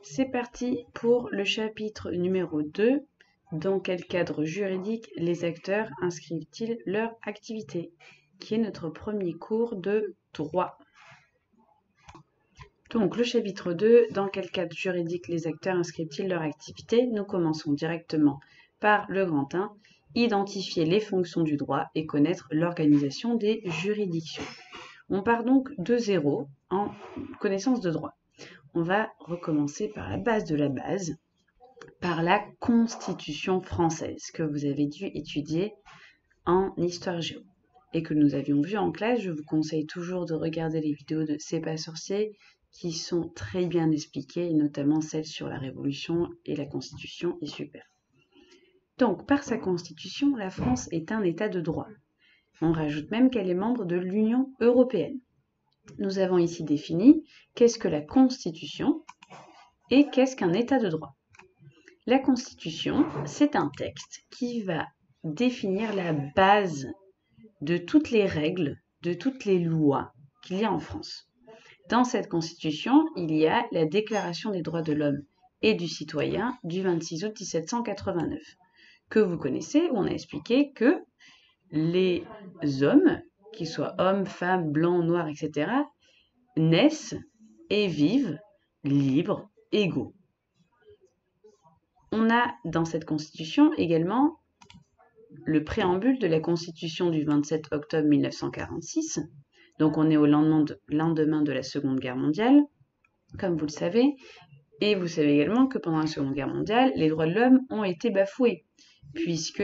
C'est parti pour le chapitre numéro 2. Dans quel cadre juridique les acteurs inscrivent-ils leur activité? Qui est notre premier cours de droit. Donc le chapitre 2, dans quel cadre juridique les acteurs inscrivent-ils leur activité? Nous commençons directement par le grand 1, identifier les fonctions du droit et connaître l'organisation des juridictions. On part donc de zéro en connaissance de droit. On va recommencer par la base de la base, par la Constitution française que vous avez dû étudier en histoire géo et que nous avions vu en classe. Je vous conseille toujours de regarder les vidéos de C'est pas sorcier qui sont très bien expliquées, et notamment celle sur la Révolution et la Constitution est super. Donc, par sa Constitution, la France est un État de droit. On rajoute même qu'elle est membre de l'Union européenne. Nous avons ici défini qu'est-ce que la Constitution et qu'est-ce qu'un État de droit. La Constitution, c'est un texte qui va définir la base de toutes les règles, de toutes les lois qu'il y a en France. Dans cette Constitution, il y a la Déclaration des droits de l'homme et du citoyen du 26 août 1789, que vous connaissez, où on a expliqué que les hommes, qu'ils soient hommes, femmes, blancs, noirs, etc., naissent et vivent libres, égaux. On a dans cette Constitution également le préambule de la Constitution du 27 octobre 1946. Donc on est au lendemain de la Seconde Guerre mondiale, comme vous le savez. Et vous savez également que pendant la Seconde Guerre mondiale, les droits de l'homme ont été bafoués, puisque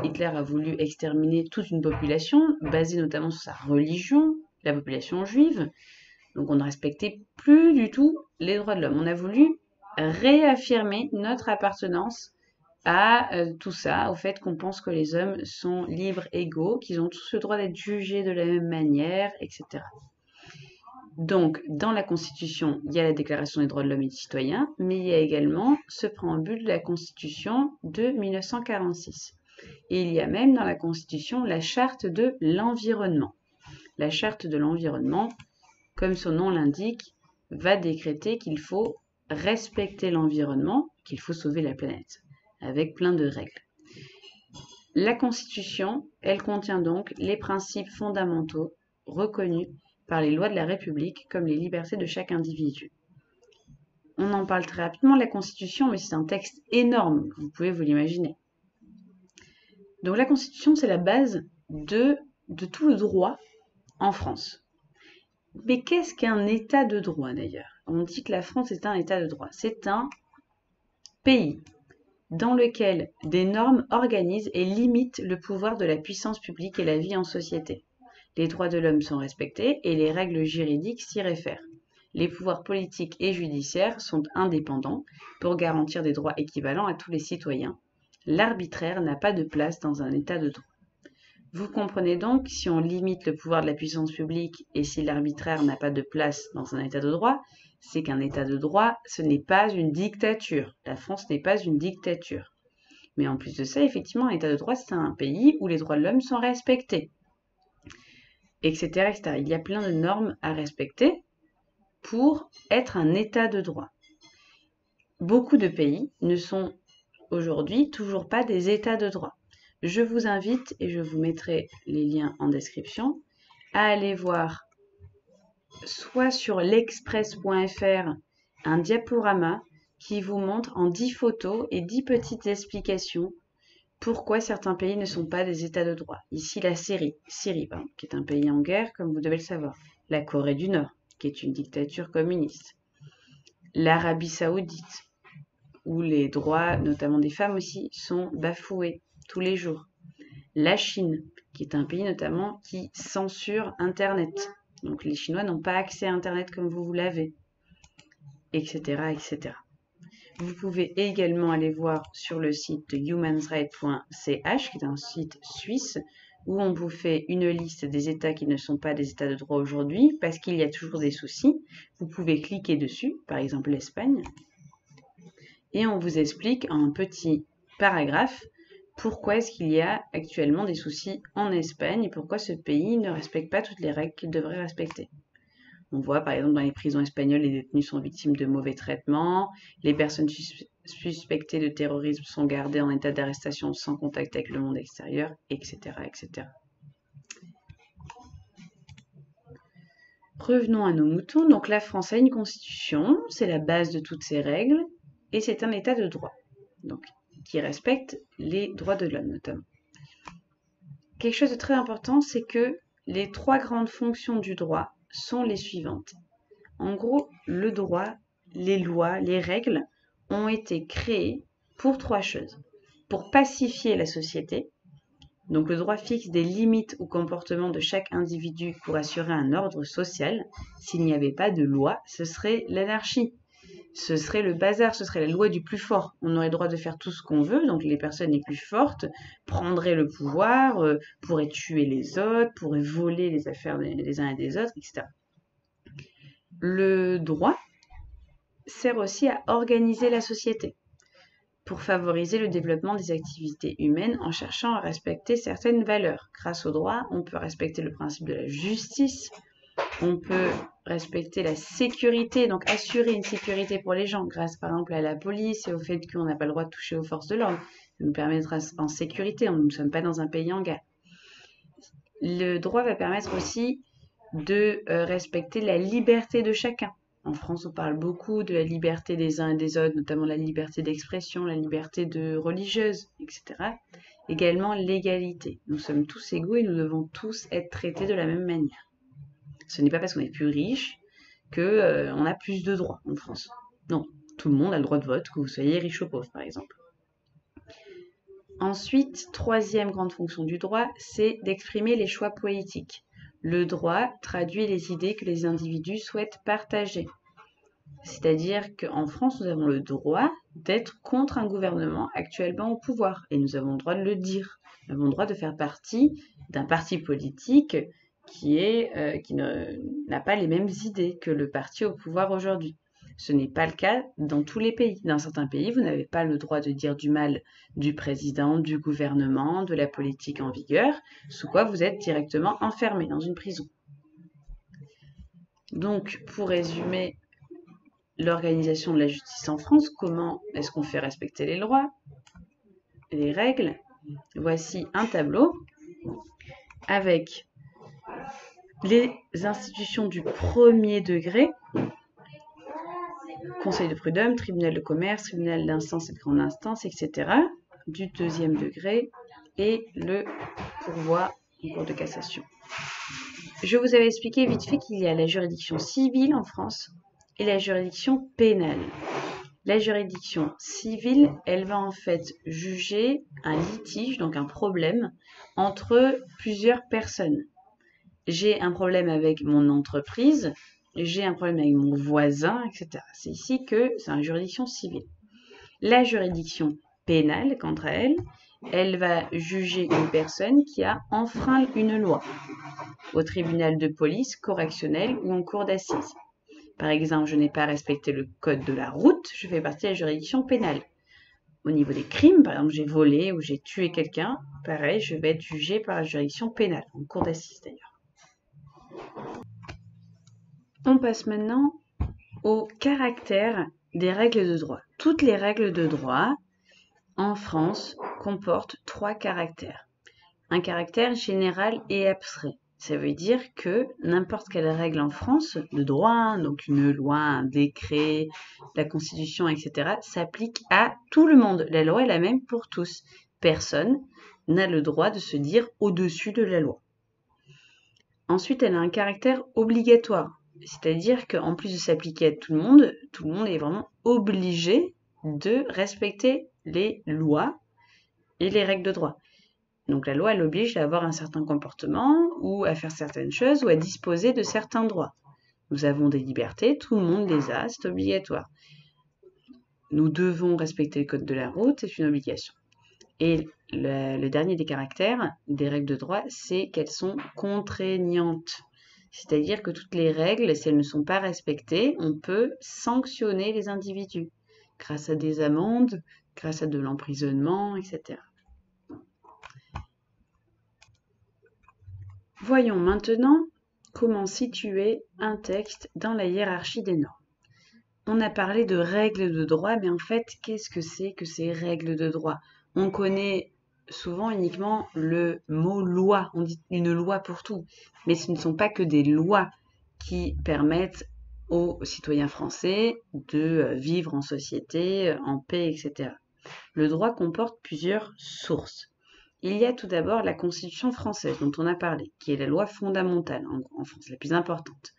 Hitler a voulu exterminer toute une population, basée notamment sur sa religion, la population juive. Donc on ne respectait plus du tout les droits de l'homme. On a voulu réaffirmer notre appartenance à tout ça, au fait qu'on pense que les hommes sont libres, égaux, qu'ils ont tous le droit d'être jugés de la même manière, etc. Donc, dans la Constitution, il y a la Déclaration des droits de l'homme et du citoyen, mais il y a également ce préambule de la Constitution de 1946. Et il y a même dans la Constitution la Charte de l'environnement. La Charte de l'environnement, comme son nom l'indique, va décréter qu'il faut respecter l'environnement, qu'il faut sauver la planète, avec plein de règles. La Constitution, elle contient donc les principes fondamentaux reconnus par les lois de la République comme les libertés de chaque individu. On en parle très rapidement de la Constitution, mais c'est un texte énorme, vous pouvez vous l'imaginer. Donc la Constitution, c'est la base de tout le droit en France. Mais qu'est-ce qu'un État de droit d'ailleurs? On dit que la France est un État de droit. C'est un pays dans lequel des normes organisent et limitent le pouvoir de la puissance publique et la vie en société. Les droits de l'homme sont respectés et les règles juridiques s'y réfèrent. Les pouvoirs politiques et judiciaires sont indépendants pour garantir des droits équivalents à tous les citoyens. L'arbitraire n'a pas de place dans un État de droit. Vous comprenez donc, si on limite le pouvoir de la puissance publique et si l'arbitraire n'a pas de place dans un État de droit, c'est qu'un État de droit, ce n'est pas une dictature. La France n'est pas une dictature. Mais en plus de ça, effectivement, un État de droit, c'est un pays où les droits de l'homme sont respectés, etc., etc. Il y a plein de normes à respecter pour être un État de droit. Beaucoup de pays ne sont aujourd'hui toujours pas des États de droit. Je vous invite, et je vous mettrai les liens en description, à aller voir soit sur l'express.fr un diaporama qui vous montre en 10 photos et 10 petites explications pourquoi certains pays ne sont pas des États de droit. Ici la Syrie, qui est un pays en guerre, comme vous devez le savoir. La Corée du Nord, qui est une dictature communiste. L'Arabie Saoudite, où les droits, notamment des femmes aussi, sont bafoués tous les jours. La Chine, qui est un pays notamment qui censure Internet. Donc les Chinois n'ont pas accès à Internet comme vous l'avez, etc., etc. Vous pouvez également aller voir sur le site de humansrights.ch, qui est un site suisse, où on vous fait une liste des États qui ne sont pas des États de droit aujourd'hui, parce qu'il y a toujours des soucis. Vous pouvez cliquer dessus, par exemple l'Espagne, et on vous explique en un petit paragraphe pourquoi est-ce qu'il y a actuellement des soucis en Espagne et pourquoi ce pays ne respecte pas toutes les règles qu'il devrait respecter. On voit par exemple dans les prisons espagnoles, les détenus sont victimes de mauvais traitements, les personnes suspectées de terrorisme sont gardées en état d'arrestation sans contact avec le monde extérieur, etc., etc. Revenons à nos moutons. Donc la France a une constitution, c'est la base de toutes ces règles, et c'est un état de droit, donc qui respecte les droits de l'homme notamment. Quelque chose de très important, c'est que les 3 grandes fonctions du droit sont les suivantes. En gros, le droit, les lois, les règles ont été créées pour 3 choses. Pour pacifier la société, donc le droit fixe des limites au comportement de chaque individu pour assurer un ordre social. S'il n'y avait pas de loi, ce serait l'anarchie. Ce serait le bazar, ce serait la loi du plus fort. On aurait le droit de faire tout ce qu'on veut, donc les personnes les plus fortes prendraient le pouvoir, pourraient tuer les autres, pourraient voler les affaires des uns et des autres, etc. Le droit sert aussi à organiser la société pour favoriser le développement des activités humaines en cherchant à respecter certaines valeurs. Grâce au droit, on peut respecter le principe de la justice, on peut respecter la sécurité, donc assurer une sécurité pour les gens, grâce par exemple à la police et au fait qu'on n'a pas le droit de toucher aux forces de l'ordre. Ça nous permettra en sécurité, nous ne sommes pas dans un pays en guerre. Le droit va permettre aussi de respecter la liberté de chacun. En France, on parle beaucoup de la liberté des uns et des autres, notamment la liberté d'expression, la liberté religieuse, etc. Également l'égalité. Nous sommes tous égaux et nous devons tous être traités de la même manière. Ce n'est pas parce qu'on est plus riche qu'on a plus de droits en France. Non, tout le monde a le droit de vote, que vous soyez riche ou pauvre par exemple. Ensuite, 3e grande fonction du droit, c'est d'exprimer les choix politiques. Le droit traduit les idées que les individus souhaitent partager. C'est-à-dire qu'en France, nous avons le droit d'être contre un gouvernement actuellement au pouvoir. Et nous avons le droit de le dire. Nous avons le droit de faire partie d'un parti politique qui n'a pas les mêmes idées que le parti au pouvoir aujourd'hui. Ce n'est pas le cas dans tous les pays. Dans certains pays, vous n'avez pas le droit de dire du mal du président, du gouvernement, de la politique en vigueur, sous quoi vous êtes directement enfermé dans une prison. Donc, pour résumer l'organisation de la justice en France, comment est-ce qu'on fait respecter les lois, les règles? Voici un tableau avec les institutions du 1er degré, conseil de prud'homme, tribunal de commerce, tribunal d'instance et de grande instance, etc., du 2e degré et le pourvoi en cour de cassation. Je vous avais expliqué vite fait qu'il y a la juridiction civile en France et la juridiction pénale. La juridiction civile, elle va en fait juger un litige, donc un problème, entre plusieurs personnes. J'ai un problème avec mon entreprise, j'ai un problème avec mon voisin, etc. C'est ici que c'est une juridiction civile. La juridiction pénale, quant à elle, elle va juger une personne qui a enfreint une loi au tribunal de police, correctionnel ou en cour d'assises. Par exemple, je n'ai pas respecté le code de la route, je fais partie de la juridiction pénale. Au niveau des crimes, par exemple, j'ai volé ou j'ai tué quelqu'un, pareil, je vais être jugé par la juridiction pénale, en cour d'assises d'ailleurs. On passe maintenant au caractère des règles de droit. Toutes les règles de droit en France comportent 3 caractères. Un caractère général et abstrait. Ça veut dire que n'importe quelle règle en France, de droit, donc une loi, un décret, la Constitution, etc., s'applique à tout le monde. La loi est la même pour tous. Personne n'a le droit de se dire au-dessus de la loi. Ensuite, elle a un caractère obligatoire. C'est-à-dire qu'en plus de s'appliquer à tout le monde est vraiment obligé de respecter les lois et les règles de droit. Donc la loi, elle oblige à avoir un certain comportement ou à faire certaines choses ou à disposer de certains droits. Nous avons des libertés, tout le monde les a, c'est obligatoire. Nous devons respecter le code de la route, c'est une obligation. Et le dernier des caractères des règles de droit, c'est qu'elles sont contraignantes. C'est-à-dire que toutes les règles, si elles ne sont pas respectées, on peut sanctionner les individus grâce à des amendes, grâce à de l'emprisonnement, etc. Voyons maintenant comment situer un texte dans la hiérarchie des normes. On a parlé de règles de droit, mais en fait, qu'est-ce que c'est que ces règles de droit? On connaît souvent uniquement le mot loi, on dit une loi pour tout, mais ce ne sont pas que des lois qui permettent aux citoyens français de vivre en société, en paix, etc. Le droit comporte plusieurs sources. Il y a tout d'abord la Constitution française dont on a parlé, qui est la loi fondamentale en France, la plus importante.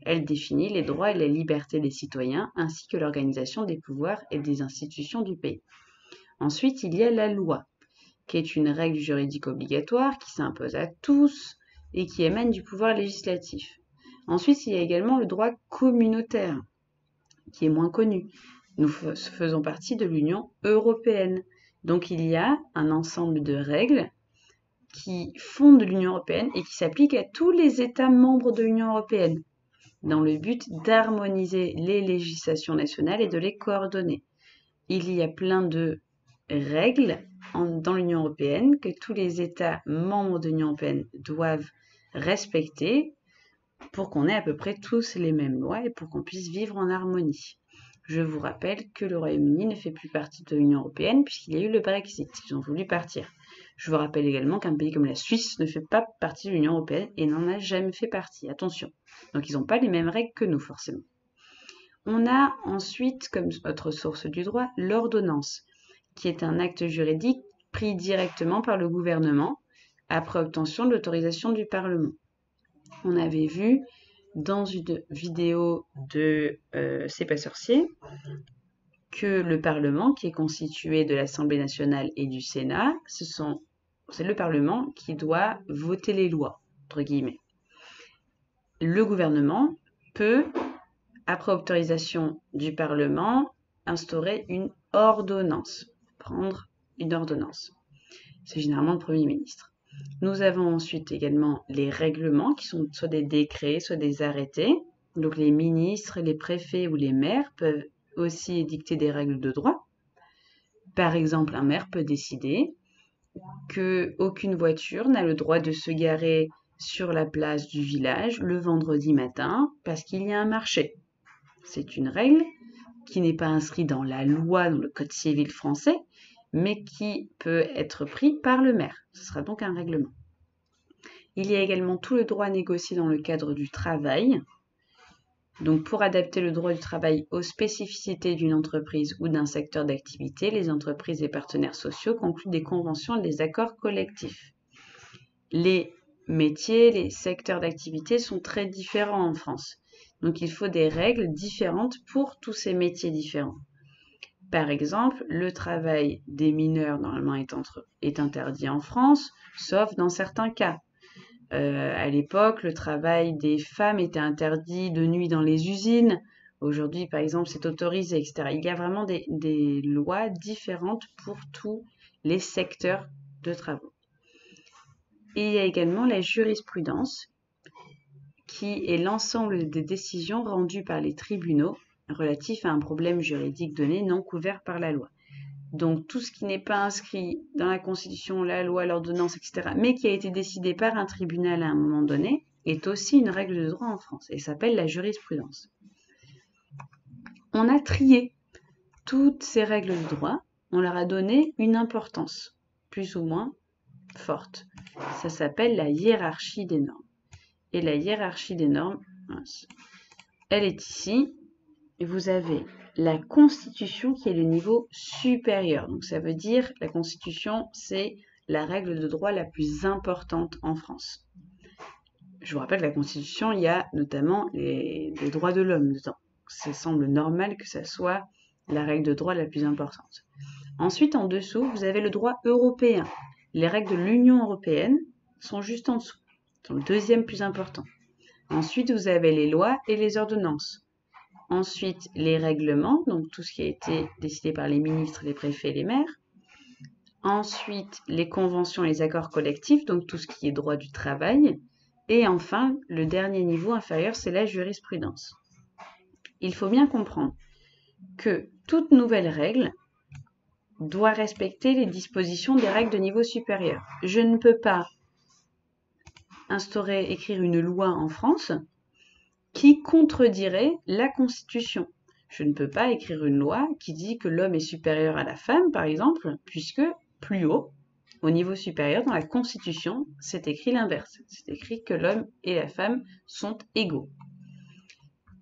Elle définit les droits et les libertés des citoyens ainsi que l'organisation des pouvoirs et des institutions du pays. Ensuite, il y a la loi, qui est une règle juridique obligatoire qui s'impose à tous et qui émane du pouvoir législatif. Ensuite, il y a également le droit communautaire, qui est moins connu. Nous faisons partie de l'Union européenne. Donc il y a un ensemble de règles qui fondent l'Union européenne et qui s'appliquent à tous les États membres de l'Union européenne, dans le but d'harmoniser les législations nationales et de les coordonner. Il y a plein de règles dans l'Union européenne que tous les États membres de l'Union européenne doivent respecter pour qu'on ait à peu près tous les mêmes lois et pour qu'on puisse vivre en harmonie. Je vous rappelle que le Royaume-Uni ne fait plus partie de l'Union européenne puisqu'il y a eu le Brexit. Ils ont voulu partir. Je vous rappelle également qu'un pays comme la Suisse ne fait pas partie de l'Union européenne et n'en a jamais fait partie. Attention. Donc ils n'ont pas les mêmes règles que nous, forcément. On a ensuite, comme autre source du droit, l'ordonnance, qui est un acte juridique pris directement par le gouvernement après obtention de l'autorisation du Parlement. On avait vu dans une vidéo de C'est pas sorcier que le Parlement, qui est constitué de l'Assemblée nationale et du Sénat, c'est le Parlement qui doit voter les lois, entre guillemets. Le gouvernement peut, après autorisation du Parlement, instaurer une ordonnance, prendre une ordonnance. C'est généralement le Premier ministre. Nous avons ensuite également les règlements qui sont soit des décrets, soit des arrêtés. Donc les ministres, les préfets ou les maires peuvent aussi édicter des règles de droit. Par exemple, un maire peut décider qu'aucune voiture n'a le droit de se garer sur la place du village le vendredi matin parce qu'il y a un marché. C'est une règle qui n'est pas inscrite dans la loi, dans le Code civil français, mais qui peut être pris par le maire. Ce sera donc un règlement. Il y a également tout le droit négocié dans le cadre du travail. Donc pour adapter le droit du travail aux spécificités d'une entreprise ou d'un secteur d'activité, les entreprises et partenaires sociaux concluent des conventions et des accords collectifs. Les métiers, les secteurs d'activité sont très différents en France. Donc il faut des règles différentes pour tous ces métiers différents. Par exemple, le travail des mineurs normalement est interdit en France, sauf dans certains cas. À l'époque, le travail des femmes était interdit de nuit dans les usines. Aujourd'hui, par exemple, c'est autorisé, etc. Il y a vraiment des lois différentes pour tous les secteurs de travaux. Et il y a également la jurisprudence, qui est l'ensemble des décisions rendues par les tribunaux relatifs à un problème juridique donné non couvert par la loi. Donc tout ce qui n'est pas inscrit dans la Constitution, la loi, l'ordonnance, etc., mais qui a été décidé par un tribunal à un moment donné, est aussi une règle de droit en France et s'appelle la jurisprudence. On a trié toutes ces règles de droit, on leur a donné une importance, plus ou moins forte. Ça s'appelle la hiérarchie des normes. Et la hiérarchie des normes, elle est ici. Et vous avez la Constitution qui est le niveau supérieur. Donc ça veut dire la Constitution, c'est la règle de droit la plus importante en France. Je vous rappelle que la Constitution, il y a notamment les droits de l'homme dedans. Ça semble normal que ça soit la règle de droit la plus importante. Ensuite, en dessous, vous avez le droit européen. Les règles de l'Union européenne sont juste en dessous. C'est le deuxième plus important. Ensuite, vous avez les lois et les ordonnances. Ensuite, les règlements, donc tout ce qui a été décidé par les ministres, les préfets et les maires. Ensuite, les conventions et les accords collectifs, donc tout ce qui est droit du travail. Et enfin, le dernier niveau inférieur, c'est la jurisprudence. Il faut bien comprendre que toute nouvelle règle doit respecter les dispositions des règles de niveau supérieur. Je ne peux pas écrire une loi en France qui contredirait la Constitution. Je ne peux pas écrire une loi qui dit que l'homme est supérieur à la femme, par exemple, puisque plus haut, au niveau supérieur, dans la Constitution, c'est écrit l'inverse. C'est écrit que l'homme et la femme sont égaux.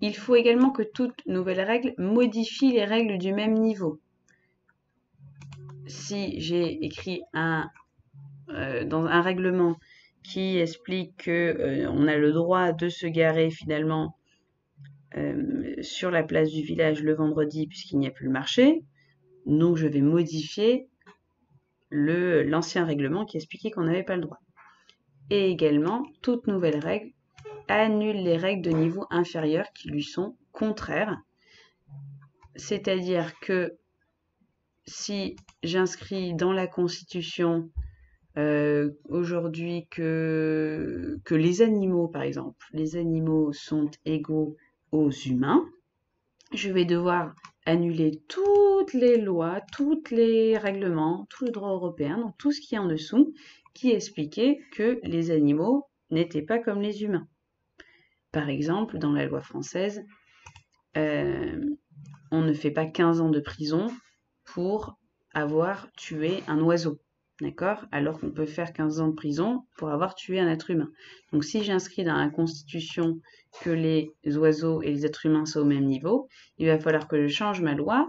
Il faut également que toute nouvelle règle modifie les règles du même niveau. Si j'ai écrit dans un règlement qui explique que on a le droit de se garer finalement sur la place du village le vendredi puisqu'il n'y a plus le marché, donc je vais modifier l'ancien règlement qui expliquait qu'on n'avait pas le droit. Et également, toute nouvelle règle annule les règles de niveau inférieur qui lui sont contraires. C'est-à-dire que si j'inscris dans la Constitution aujourd'hui que les animaux, par exemple, les animaux sont égaux aux humains, je vais devoir annuler toutes les lois, tous les règlements, tout le droit européen, donc tout ce qui est en dessous, qui expliquait que les animaux n'étaient pas comme les humains. Par exemple, dans la loi française, on ne fait pas 15 ans de prison pour avoir tué un oiseau, d'accord? Alors qu'on peut faire 15 ans de prison pour avoir tué un être humain. Donc si j'inscris dans la Constitution que les oiseaux et les êtres humains sont au même niveau, il va falloir que je change ma loi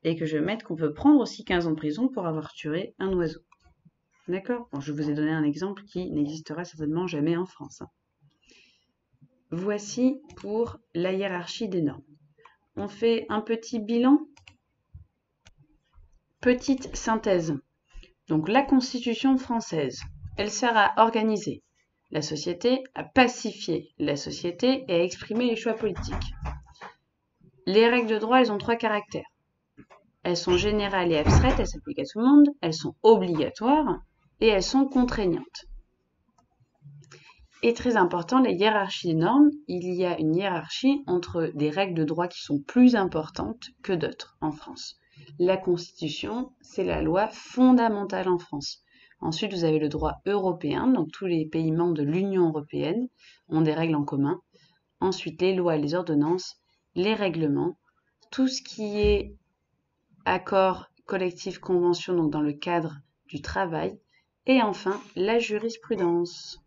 et que je mette qu'on peut prendre aussi 15 ans de prison pour avoir tué un oiseau. D'accord? Bon, je vous ai donné un exemple qui n'existera certainement jamais en France. Voici pour la hiérarchie des normes. On fait un petit bilan. Petite synthèse. Donc la Constitution française, elle sert à organiser la société, à pacifier la société et à exprimer les choix politiques. Les règles de droit, elles ont 3 caractères. Elles sont générales et abstraites, elles s'appliquent à tout le monde, elles sont obligatoires et elles sont contraignantes. Et très important, les hiérarchies des normes, il y a une hiérarchie entre des règles de droit qui sont plus importantes que d'autres en France. La Constitution, c'est la loi fondamentale en France. Ensuite, vous avez le droit européen, donc tous les pays membres de l'Union européenne ont des règles en commun. Ensuite, les lois et les ordonnances, les règlements, tout ce qui est accord collectif convention, donc dans le cadre du travail. Et enfin, la jurisprudence.